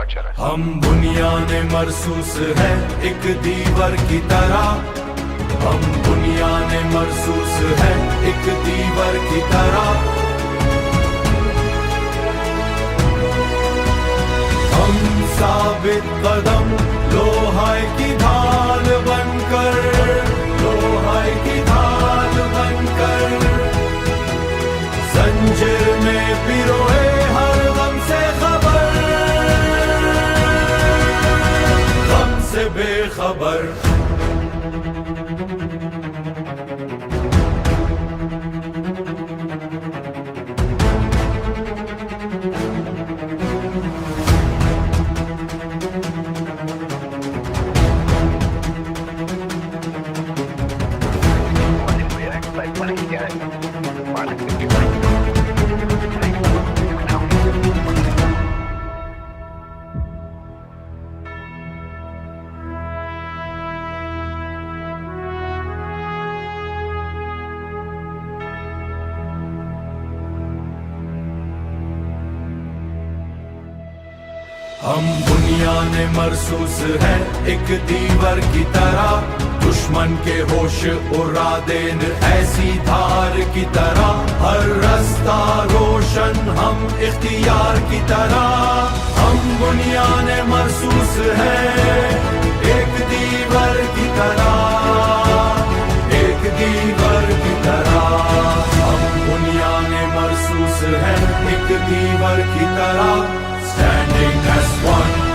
हम बुनियाने मरसूस है एक दीवर की तरह, हम बुनियाने मरसूस है एक दीवर की तरह। हम साबित कदम लोहाय की ढाल बनकर, लोहाय की ढाल बनकर, जंजीर में पिरोए हर गम से खबर, गम से बेखबर। हम बुनियाने मरसूस है एक दीवर की तरह, दुश्मन के होश उड़ा देन ऐसी धार की तरह, हर रास्ता रोशन हम इख्तियार की तरह। हम बुनियाने मरसूस है एक दीवर की तरह, एक दीवर की तरह। हम बुनियाने मरसूस है एक दीवर की तरह, standing as one.